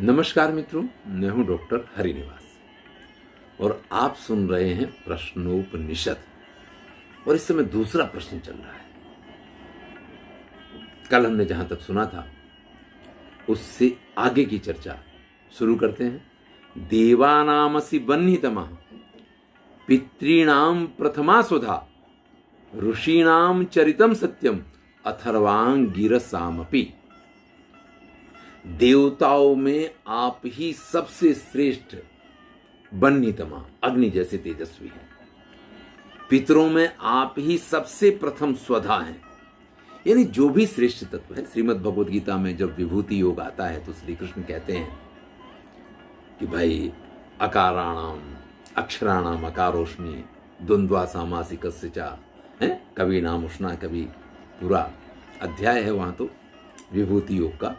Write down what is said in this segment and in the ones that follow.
नमस्कार मित्रों, मैं हूं डॉक्टर हरिनिवास और आप सुन रहे हैं प्रश्नोपनिषद। और इस समय दूसरा प्रश्न चल रहा है। कल हमने जहां तक सुना था उससे आगे की चर्चा शुरू करते हैं। देवानामसि बह्नितमः पितॄणां प्रथमा सुधा ऋषीणां चरितं सत्यम अथर्वांगिरसामपि। देवताओं में आप ही सबसे श्रेष्ठ बह्नितमा, अग्नि जैसे तेजस्वी हैं। पितरों में आप ही सबसे प्रथम स्वधा हैं। यानी जो भी श्रेष्ठ तत्व है, श्रीमद् भगवद गीता में जब विभूति योग आता है तो श्री कृष्ण कहते हैं कि भाई अकाराणाम अक्षराणाम अकारोष्णी द्वंद्वा सामासिकस्य च है, कवि नाम उष्णा, कवि पूरा अध्याय है वहां तो विभूति योग का।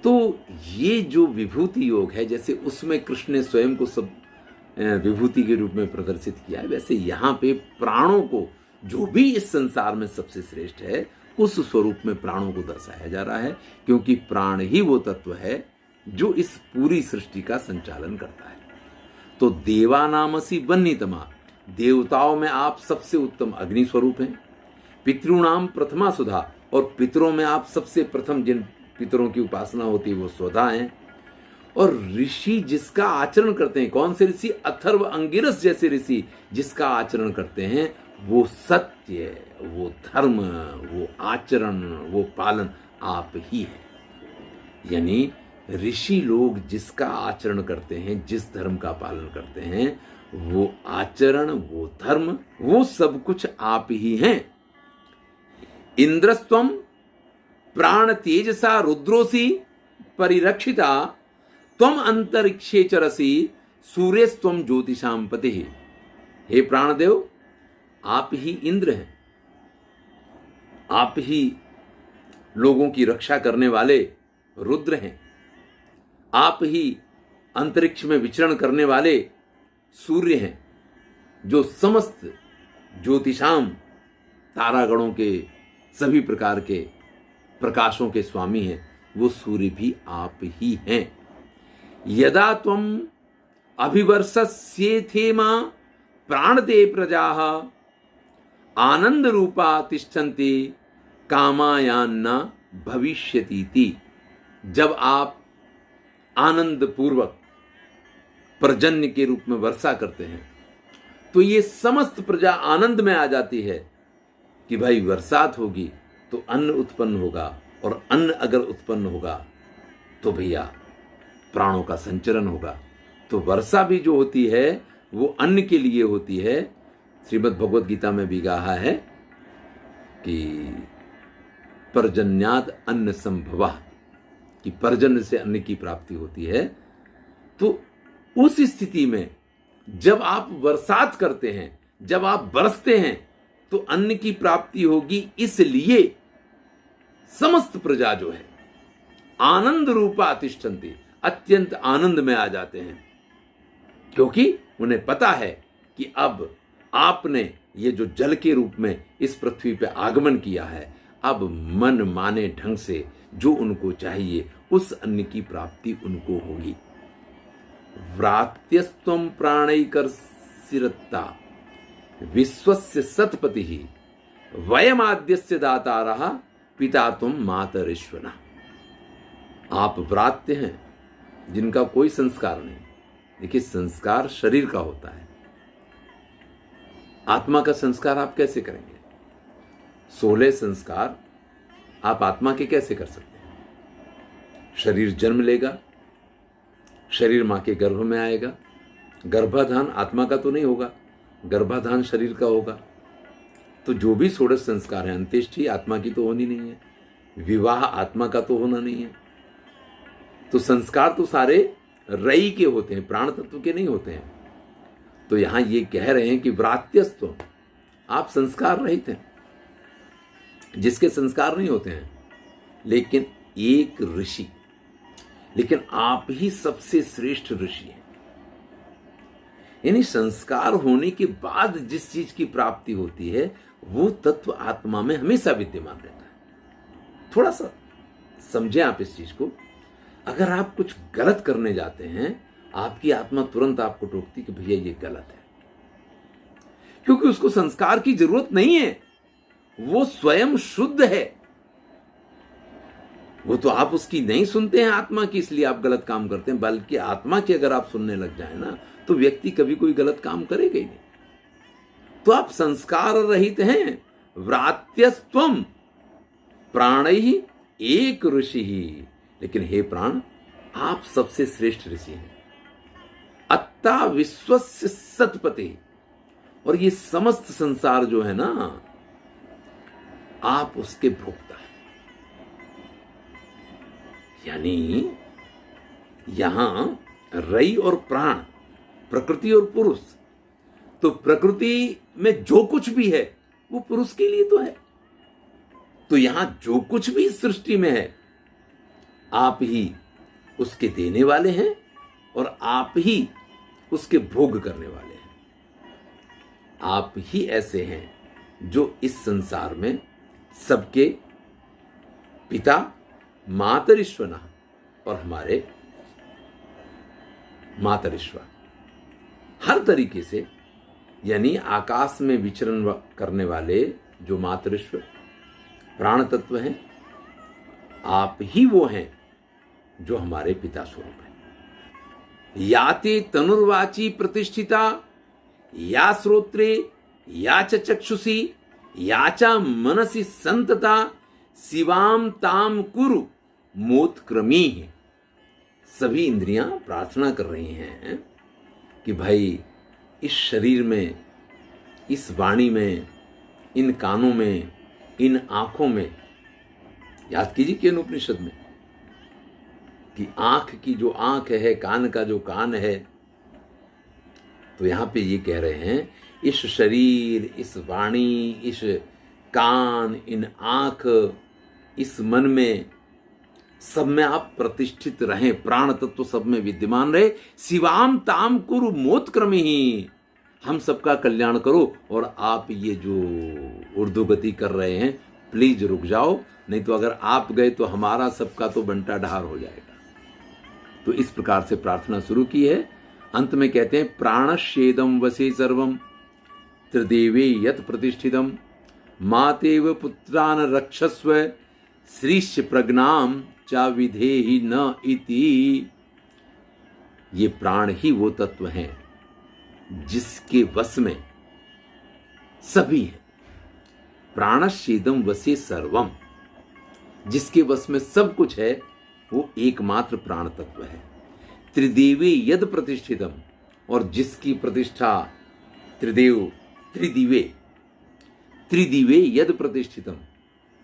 तो ये जो विभूति योग है, जैसे उसमें कृष्ण ने स्वयं को सब विभूति के रूप में प्रदर्शित किया है, वैसे यहाँ पे प्राणों को, जो भी इस संसार में सबसे श्रेष्ठ है, उस स्वरूप में प्राणों को दर्शाया जा रहा है, क्योंकि प्राण ही वो तत्व है जो इस पूरी सृष्टि का संचालन करता है। तो देवानामसि बह्नितमा, देवताओं में आप सबसे उत्तम अग्नि स्वरूप हैं। पितॄणाम प्रथमा सुधा, और पितरों में आप सबसे प्रथम, जिन पितरों की उपासना होती है वो स्वधा हैं। और ऋषि जिसका आचरण करते हैं, कौन से ऋषि? अथर्व अंगिरस जैसे ऋषि जिसका आचरण करते हैं, वो सत्य, वो धर्म, वो आचरण, वो पालन आप ही है। यानी ऋषि लोग जिसका आचरण करते हैं, जिस धर्म का पालन करते हैं, वो आचरण, वो धर्म, वो सब कुछ आप ही हैं। इंद्रस्त्वम प्राण तेजसा रुद्रोसी परिरक्षिता त्वम अंतरिक्षे चरसी सूर्यस्त्वम ज्योतिषाम पति। हे प्राणदेव, आप ही इंद्र हैं, आप ही लोगों की रक्षा करने वाले रुद्र हैं, आप ही अंतरिक्ष में विचरण करने वाले सूर्य हैं, जो समस्त ज्योतिषाम, तारागणों के सभी प्रकार के प्रकाशों के स्वामी हैं। वो सूर्य भी आप ही हैं। यदा त्वम अभिवर्षस्येथेमा प्राणते प्रजाः आनंद रूपा तिष्ठन्ति कामायान्न भविष्यतीति। जब आप आनंद पूर्वक पर्जन्य के रूप में वर्षा करते हैं तो ये समस्त प्रजा आनंद में आ जाती है कि भाई बरसात होगी तो अन्न उत्पन्न होगा, और अन्न अगर उत्पन्न होगा तो भैया प्राणों का संचरण होगा। तो वर्षा भी जो होती है वो अन्न के लिए होती है। श्रीमद् भगवद गीता में भी कहा है कि पर्जन्याद अन्न संभवा, कि पर्जन्य से अन्न की प्राप्ति होती है। तो उस स्थिति में जब आप बरसात करते हैं, जब आप बरसते हैं, तो अन्न की प्राप्ति होगी। इसलिए समस्त प्रजा जो है आनंद रूपा तिष्ठन्ति, अत्यंत आनंद में आ जाते हैं, क्योंकि उन्हें पता है कि अब आपने ये जो जल के रूप में इस पृथ्वी पे आगमन किया है, अब मन माने ढंग से जो उनको चाहिए उस अन्न की प्राप्ति उनको होगी। व्रात्यस्त्वं प्राणैकर्षिरत्ता विश्वस्य सतपतिः वयमाद्यस्य दातारः पिता तुम मातरिश्वना। आप व्रात्य हैं, जिनका कोई संस्कार नहीं। देखिए, संस्कार शरीर का होता है, आत्मा का संस्कार आप कैसे करेंगे? 16 संस्कार आप आत्मा के कैसे कर सकते हैं? शरीर जन्म लेगा, शरीर मां के गर्भ में आएगा, गर्भाधान आत्मा का तो नहीं होगा, गर्भाधान शरीर का होगा। तो जो भी 16 संस्कार हैं, अंत्येष्टि आत्मा की तो होनी नहीं है, विवाह आत्मा का तो होना नहीं है। तो संस्कार तो सारे रई के होते हैं, प्राण तत्व के नहीं होते हैं। तो यहां ये कह रहे हैं कि व्रात्यस्त्व, आप संस्कार रहित हैं, जिसके संस्कार नहीं होते हैं। लेकिन एक ऋषि, लेकिन आप ही सबसे श्रेष्ठ ऋषि हैं। यानी संस्कार होने के बाद जिस चीज की प्राप्ति होती है वो तत्व आत्मा में हमेशा विद्यमान रहता है। थोड़ा सा समझें आप इस चीज को। अगर आप कुछ गलत करने जाते हैं, आपकी आत्मा तुरंत आपको टोकती कि भैया ये गलत है, क्योंकि उसको संस्कार की जरूरत नहीं है, वो स्वयं शुद्ध है। वो तो आप उसकी नहीं सुनते हैं आत्मा की, इसलिए आप गलत काम करते हैं, बल्कि आत्मा की अगर आप सुनने लग जाए ना, तो व्यक्ति कभी कोई गलत काम करेगा ही नहीं। तो आप संस्कार रहित हैं। व्रात्यस्त्वम प्राणैहि एक ऋषि ही, लेकिन हे प्राण, आप सबसे श्रेष्ठ ऋषि हैं। अत्ता विश्वस्य सतपते, और ये समस्त संसार जो है ना, आप उसके भोक्ता हैं। यानी यहां रई और प्राण, प्रकृति और पुरुष, तो प्रकृति में जो कुछ भी है वो पुरुष के लिए तो है। तो यहां जो कुछ भी सृष्टि में है, आप ही उसके देने वाले हैं और आप ही उसके भोग करने वाले हैं। आप ही ऐसे हैं जो इस संसार में सबके पिता, मातरिश्वना और हमारे मातरिश्वर, हर तरीके से, यानी आकाश में विचरण करने वाले जो मातरिश्वर प्राण तत्व हैं, आप ही वो हैं जो हमारे पिता स्वरूप हैं। याते तनुर्वाची प्रतिष्ठिता, या श्रोत्रे, या च चक्षुषी, या च मनसि संतता, शिवाम ताम कुरु मोत्क्रमी। सभी इंद्रियां प्रार्थना कर रही हैं कि भाई इस शरीर में, इस वाणी में, इन कानों में, इन आंखों में, याद कीजिए कि उपनिषद में कि आंख की जो आंख है, कान का जो कान है, तो यहां पे ये कह रहे हैं इस शरीर, इस वाणी, इस कान, इन आंख, इस मन में, सब में आप प्रतिष्ठित रहें, प्राण तत्व सब में विद्यमान रहे। शिवाम ताम कुरु मोत्क्रमी ही, हम सबका कल्याण करो। और आप ये जो ऊर्ध्वगति कर रहे हैं, प्लीज रुक जाओ, नहीं तो अगर आप गए तो हमारा सबका तो बंटा ढार हो जाएगा। तो इस प्रकार से प्रार्थना शुरू की है। अंत में कहते हैं प्राणश्चेदम वसे सर्वम त्रिदेवे यत प्रतिष्ठितम मातेव पुत्रान रक्षस्व श्रीश्च प्रज्ञाम चा विधेहि न इति। ये प्राण ही वो तत्व हैं जिसके वश में सभी है। प्राणश्चेदम वसे सर्वम, जिसके वश में सब कुछ है, वो एकमात्र प्राण तत्व है। त्रिदेवे यद प्रतिष्ठितम, और जिसकी प्रतिष्ठा त्रिदेव, त्रिदिवे यद प्रतिष्ठितम,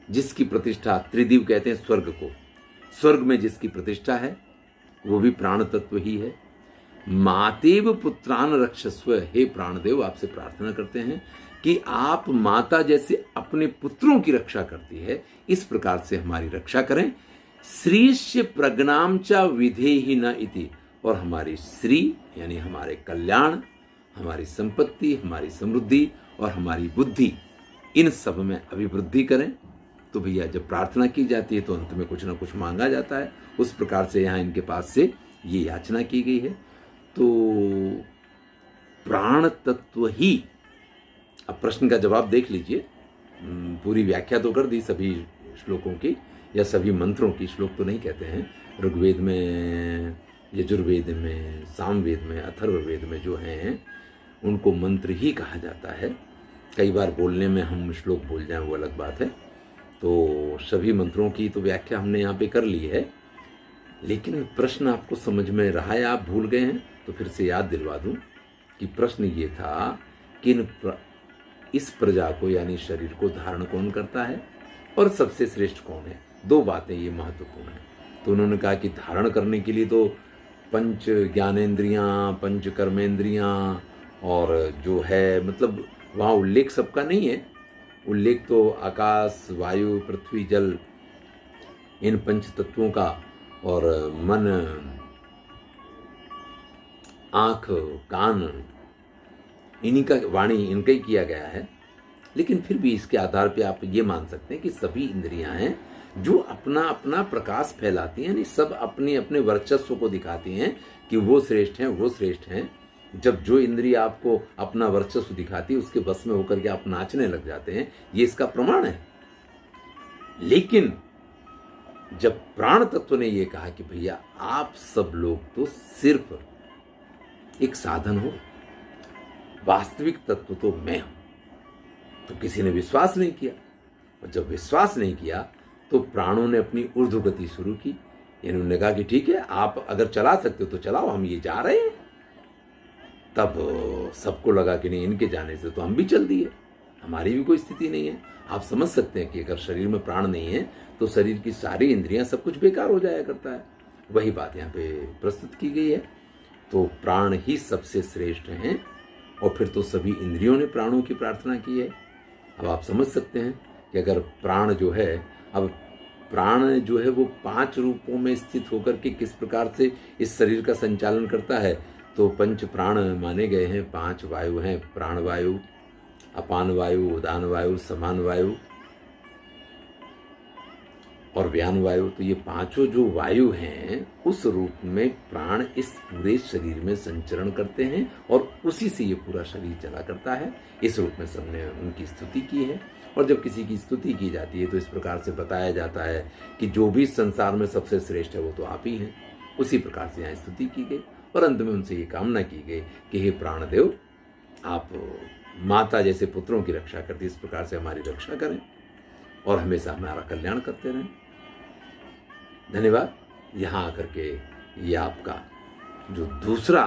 जिसकी प्रतिष्ठा, त्रिदिव कहते हैं स्वर्ग को, स्वर्ग में जिसकी प्रतिष्ठा है वो भी प्राण तत्व ही है। मातेव पुत्रान रक्षस्व, हे प्राणदेव, आपसे प्रार्थना करते हैं कि आप माता जैसे अपने पुत्रों की रक्षा करती है, इस प्रकार से हमारी रक्षा करें। श्रीश्च प्रज्ञाम च विधेहि न इति, और हमारी श्री यानी हमारे कल्याण, हमारी संपत्ति, हमारी समृद्धि और हमारी बुद्धि, इन सब में अभिवृद्धि करें। तो भैया जब प्रार्थना की जाती है तो अंत में कुछ ना कुछ मांगा जाता है। उस प्रकार से यहाँ इनके पास से ये याचना की गई है। तो प्राण तत्व ही, अब प्रश्न का जवाब देख लीजिए। पूरी व्याख्या तो कर दी सभी श्लोकों की या सभी मंत्रों की, श्लोक तो नहीं कहते हैं। ऋग्वेद में, यजुर्वेद में, सामवेद में, अथर्ववेद में जो हैं उनको मंत्र ही कहा जाता है। कई बार बोलने में हम श्लोक बोल जाएं वो अलग बात है। तो सभी मंत्रों की तो व्याख्या हमने यहाँ पे कर ली है, लेकिन प्रश्न आपको समझ में रहा है, आप भूल गए हैं तो फिर से याद दिलवा दूं कि प्रश्न ये था कि इस प्रजा को यानी शरीर को धारण कौन करता है और सबसे श्रेष्ठ कौन है। दो बातें ये महत्वपूर्ण है। तो उन्होंने कहा कि धारण करने के लिए तो पंच ज्ञानेंद्रियां, पंच कर्मेंद्रियां और जो है, मतलब वहाँ उल्लेख सबका नहीं है। उल्लेख तो आकाश, वायु, पृथ्वी, जल, इन पंच तत्वों का, और मन, आंख, कान, इन्हीं का, वाणी, इनका ही किया गया है। लेकिन फिर भी इसके आधार पे आप ये मान सकते हैं कि सभी इंद्रियां हैं जो अपना अपना प्रकाश फैलाती हैं, यानी सब अपने अपने वर्चस्व को दिखाती हैं कि वो श्रेष्ठ हैं, वो श्रेष्ठ हैं। जब जो इंद्रिय आपको अपना वर्चस्व दिखाती है उसके बस में होकर के आप नाचने लग जाते हैं, ये इसका प्रमाण है। लेकिन जब प्राण तत्व ने ये कहा कि भैया आप सब लोग तो सिर्फ एक साधन हो, वास्तविक तत्व तो मैं हूं, तो किसी ने विश्वास नहीं किया। और जब विश्वास नहीं किया तो प्राणों ने अपनी ऊर्ध्व गति शुरू की। यानी उन्होंने कहा कि ठीक है, आप अगर चला सकते हो तो चलाओ, हम ये जा रहे हैं। तब सबको लगा कि नहीं, इनके जाने से तो हम भी चल दिए, हमारी भी कोई स्थिति नहीं है। आप समझ सकते हैं कि अगर शरीर में प्राण नहीं है तो शरीर की सारी इंद्रियां सब कुछ बेकार हो जाया करता है। वही बात यहाँ पे प्रस्तुत की गई है। तो प्राण ही सबसे श्रेष्ठ हैं और फिर तो सभी इंद्रियों ने प्राणों की प्रार्थना की है। अब आप समझ सकते हैं कि अगर प्राण जो है, अब प्राण जो है वो 5 रूपों में स्थित होकर के किस प्रकार से इस शरीर का संचालन करता है, तो 5 प्राण माने गए हैं। 5 वायु हैं, प्राण वायु, अपान वायु, उदान वायु, समान वायु और व्यान वायु। तो ये 5 जो वायु हैं उस रूप में प्राण इस पूरे शरीर में संचरण करते हैं और उसी से ये पूरा शरीर चला करता है। इस रूप में सबने उनकी स्तुति की है। और जब किसी की स्तुति की जाती है तो इस प्रकार से बताया जाता है कि जो भी संसार में सबसे श्रेष्ठ है वो तो आप ही हैं। उसी प्रकार से यहाँ स्तुति की गई और अंत में उनसे ये कामना की गई कि हे प्राणदेव, आप माता जैसे पुत्रों की रक्षा करती, इस प्रकार से हमारी रक्षा करें और हमेशा हमारा कल्याण करते रहें। धन्यवाद। यहाँ आकर के ये आपका जो दूसरा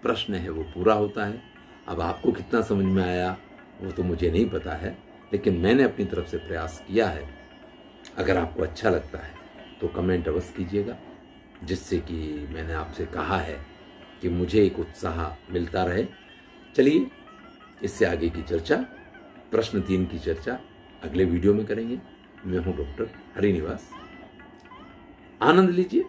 प्रश्न है वो पूरा होता है। अब आपको कितना समझ में आया वो तो मुझे नहीं पता है, लेकिन मैंने अपनी तरफ से प्रयास किया है। अगर आपको अच्छा लगता है तो कमेंट अवश्य कीजिएगा, जिससे कि मैंने आपसे कहा है कि मुझे एक उत्साह मिलता रहे। चलिए, इससे आगे की चर्चा, प्रश्न 3 की चर्चा अगले वीडियो में करेंगे। मैं हूं डॉक्टर हरिनिवास। आनंद लीजिए।